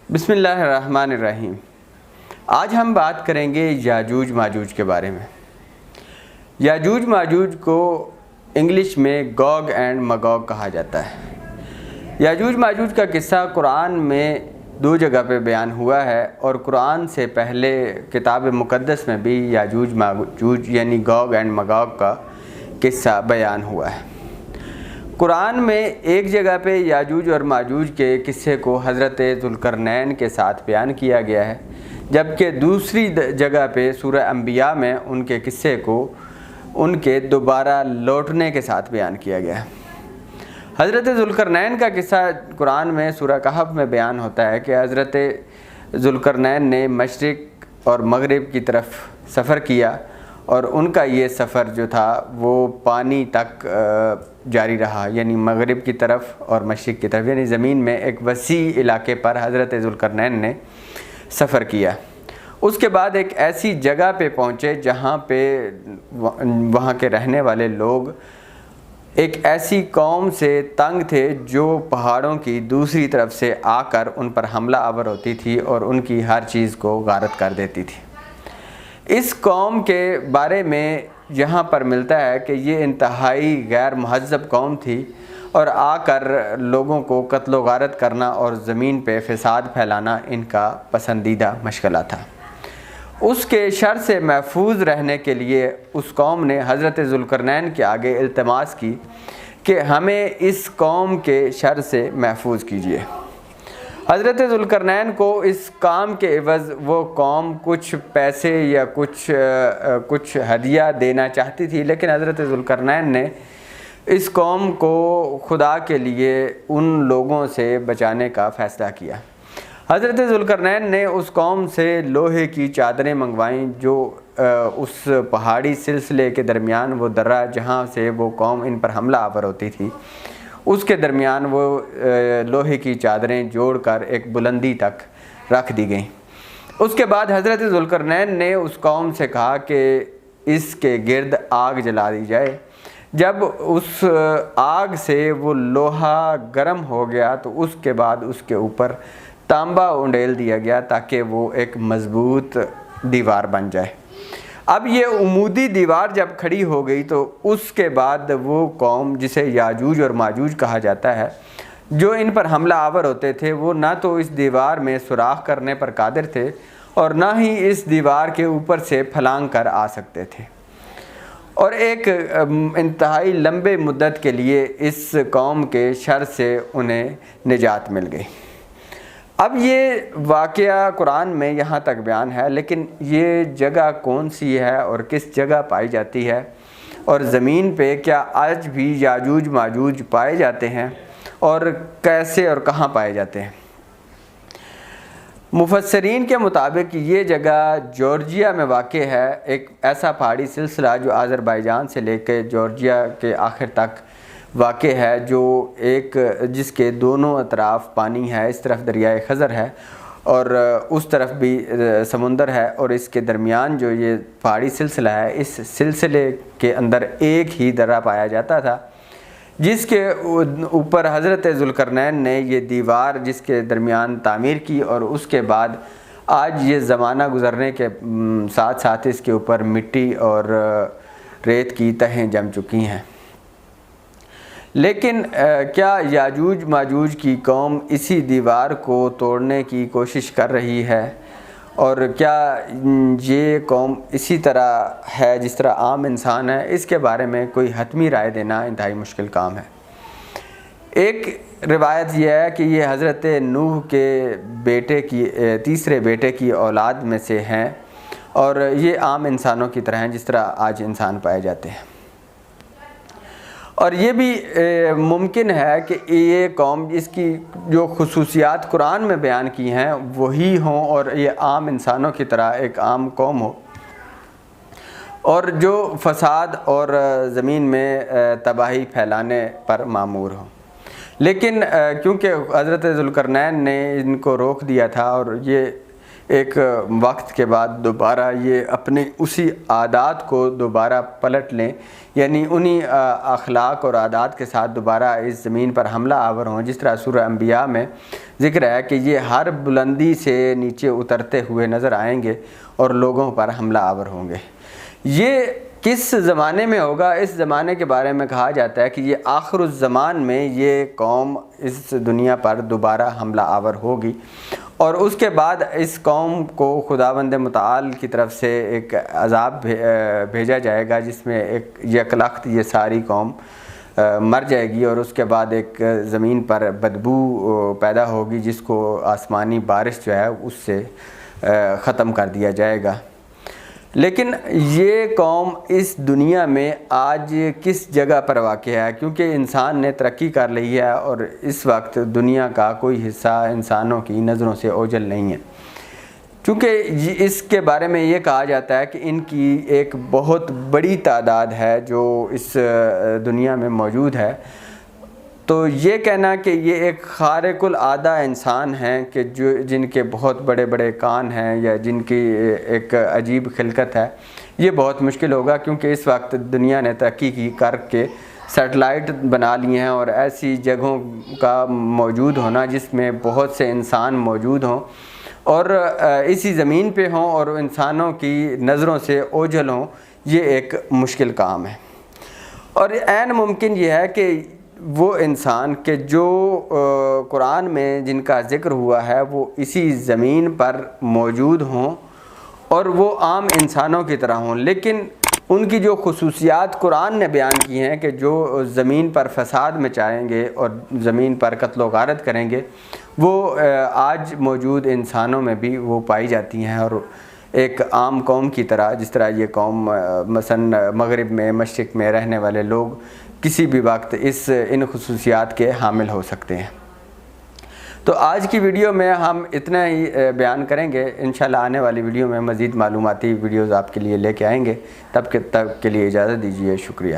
بسم اللہ الرحمن الرحیم۔ آج ہم بات کریں گے یاجوج ماجوج کے بارے میں۔ یاجوج ماجوج کو انگلش میں گوگ اینڈ مگوگ کہا جاتا ہے۔ یاجوج ماجوج کا قصہ قرآن میں 2 جگہ پہ بیان ہوا ہے، اور قرآن سے پہلے کتاب مقدس میں بھی یاجوج ماجوج یعنی گوگ اینڈ مگوگ کا قصہ بیان ہوا ہے۔ قرآن میں ایک جگہ پہ یاجوج اور ماجوج کے قصے کو حضرت ذوالقرنین کے ساتھ بیان کیا گیا ہے، جبکہ دوسری جگہ پہ سورہ انبیاء میں ان کے قصے کو ان کے دوبارہ لوٹنے کے ساتھ بیان کیا گیا ہے۔ حضرت ذوالقرنین کا قصہ قرآن میں سورہ کہف میں بیان ہوتا ہے کہ حضرت ذوالقرنین نے مشرق اور مغرب کی طرف سفر کیا، اور ان کا یہ سفر جو تھا وہ پانی تک جاری رہا، یعنی مغرب کی طرف اور مشرق کی طرف، یعنی زمین میں ایک وسیع علاقے پر حضرت ذوالقرنین نے سفر کیا۔ اس کے بعد ایک ایسی جگہ پہ پہنچے جہاں پہ وہاں کے رہنے والے لوگ ایک ایسی قوم سے تنگ تھے جو پہاڑوں کی دوسری طرف سے آ کر ان پر حملہ آور ہوتی تھی اور ان کی ہر چیز کو غارت کر دیتی تھی۔ اس قوم کے بارے میں یہاں پر ملتا ہے کہ یہ انتہائی غیر مہذب قوم تھی، اور آ کر لوگوں کو قتل و غارت کرنا اور زمین پہ فساد پھیلانا ان کا پسندیدہ مشغلہ تھا۔ اس کے شر سے محفوظ رہنے کے لیے اس قوم نے حضرت ذوالقرنین کے آگے التماس کی کہ ہمیں اس قوم کے شر سے محفوظ کیجیے۔ حضرت ذوالقرنین کو اس کام کے عوض وہ قوم کچھ پیسے یا کچھ ہدیہ دینا چاہتی تھی، لیکن حضرت ذوالقرنین نے اس قوم کو خدا کے لیے ان لوگوں سے بچانے کا فیصلہ کیا۔ حضرت ذوالقرنین نے اس قوم سے لوہے کی چادریں منگوائیں جو اس پہاڑی سلسلے کے درمیان وہ درہ جہاں سے وہ قوم ان پر حملہ آور ہوتی تھی، اس کے درمیان وہ لوہے کی چادریں جوڑ کر ایک بلندی تک رکھ دی گئیں۔ اس کے بعد حضرت ذوالقرنین نے اس قوم سے کہا کہ اس کے گرد آگ جلا دی جائے۔ جب اس آگ سے وہ لوہا گرم ہو گیا تو اس کے بعد اس کے اوپر تانبا انڈیل دیا گیا تاکہ وہ ایک مضبوط دیوار بن جائے۔ اب یہ عمودی دیوار جب کھڑی ہو گئی تو اس کے بعد وہ قوم جسے یاجوج اور ماجوج کہا جاتا ہے، جو ان پر حملہ آور ہوتے تھے، وہ نہ تو اس دیوار میں سوراخ کرنے پر قادر تھے اور نہ ہی اس دیوار کے اوپر سے پھلانگ کر آ سکتے تھے، اور ایک انتہائی لمبے مدت کے لیے اس قوم کے شر سے انہیں نجات مل گئی۔ اب یہ واقعہ قرآن میں یہاں تک بیان ہے، لیکن یہ جگہ کون سی ہے اور کس جگہ پائی جاتی ہے، اور زمین پہ کیا آج بھی یاجوج ماجوج پائے جاتے ہیں، اور کیسے اور کہاں پائے جاتے ہیں؟ مفسرین کے مطابق یہ جگہ جورجیا میں واقع ہے، ایک ایسا پہاڑی سلسلہ جو آذربائیجان سے لے کے جورجیا کے آخر تک واقع ہے، جو جس کے دونوں اطراف پانی ہے، اس طرف دریائے خزر ہے اور اس طرف بھی سمندر ہے، اور اس کے درمیان جو یہ پہاڑی سلسلہ ہے، اس سلسلے کے اندر ایک ہی درہ پایا جاتا تھا، جس کے اوپر حضرت ذوالقرنین نے یہ دیوار جس کے درمیان تعمیر کی، اور اس کے بعد آج یہ زمانہ گزرنے کے ساتھ ساتھ اس کے اوپر مٹی اور ریت کی تہیں جم چکی ہیں۔ لیکن کیا یاجوج ماجوج کی قوم اسی دیوار کو توڑنے کی کوشش کر رہی ہے، اور کیا یہ قوم اسی طرح ہے جس طرح عام انسان ہے؟ اس کے بارے میں کوئی حتمی رائے دینا انتہائی مشکل کام ہے۔ ایک روایت یہ ہے کہ یہ حضرت نوح کے تیسرے بیٹے کی اولاد میں سے ہیں، اور یہ عام انسانوں کی طرح ہیں جس طرح آج انسان پائے جاتے ہیں، اور یہ بھی ممکن ہے کہ یہ قوم اس کی جو خصوصیات قرآن میں بیان کی ہیں وہی ہوں، اور یہ عام انسانوں کی طرح ایک عام قوم ہو، اور جو فساد اور زمین میں تباہی پھیلانے پر مامور ہو۔ لیکن کیونکہ حضرت ذوالقرنین نے ان کو روک دیا تھا، اور یہ ایک وقت کے بعد دوبارہ یہ اپنے اسی عادات کو دوبارہ پلٹ لیں، یعنی انہی اخلاق اور عادات کے ساتھ دوبارہ اس زمین پر حملہ آور ہوں، جس طرح سورہ انبیاء میں ذکر ہے کہ یہ ہر بلندی سے نیچے اترتے ہوئے نظر آئیں گے اور لوگوں پر حملہ آور ہوں گے۔ یہ کس زمانے میں ہوگا؟ اس زمانے کے بارے میں کہا جاتا ہے کہ یہ آخر الزمان میں یہ قوم اس دنیا پر دوبارہ حملہ آور ہوگی، اور اس کے بعد اس قوم کو خداوند متعال کی طرف سے ایک عذاب بھیجا جائے گا، جس میں ایک یکلخت یہ ساری قوم مر جائے گی، اور اس کے بعد ایک زمین پر بدبو پیدا ہوگی جس کو آسمانی بارش جو ہے اس سے ختم کر دیا جائے گا۔ لیکن یہ قوم اس دنیا میں آج کس جگہ پر واقع ہے؟ کیونکہ انسان نے ترقی کر لی ہے اور اس وقت دنیا کا کوئی حصہ انسانوں کی نظروں سے اوجھل نہیں ہے، چونکہ اس کے بارے میں یہ کہا جاتا ہے کہ ان کی ایک بہت بڑی تعداد ہے جو اس دنیا میں موجود ہے۔ تو یہ کہنا کہ یہ ایک خارق العادہ انسان ہیں کہ جن کے بہت بڑے بڑے کان ہیں یا جن کی ایک عجیب خلقت ہے، یہ بہت مشکل ہوگا، کیونکہ اس وقت دنیا نے ترقی کر کے سیٹلائٹ بنا لیے ہیں، اور ایسی جگہوں کا موجود ہونا جس میں بہت سے انسان موجود ہوں اور اسی زمین پہ ہوں اور انسانوں کی نظروں سے اوجھل ہوں، یہ ایک مشکل کام ہے۔ اور عین ممکن یہ ہے کہ وہ انسان کہ جو قرآن میں جن کا ذکر ہوا ہے وہ اسی زمین پر موجود ہوں اور وہ عام انسانوں کی طرح ہوں، لیکن ان کی جو خصوصیات قرآن نے بیان کی ہیں کہ جو زمین پر فساد مچائیں گے اور زمین پر قتل و غارت کریں گے، وہ آج موجود انسانوں میں بھی وہ پائی جاتی ہیں، اور ایک عام قوم کی طرح، جس طرح یہ قوم مثلا مغرب میں مشرق میں رہنے والے لوگ کسی بھی وقت ان خصوصیات کے حامل ہو سکتے ہیں۔ تو آج کی ویڈیو میں ہم اتنا ہی بیان کریں گے، انشاءاللہ آنے والی ویڈیو میں مزید معلوماتی ویڈیوز آپ کے لیے لے کے آئیں گے۔ تب کے لیے اجازت دیجیے، شکریہ۔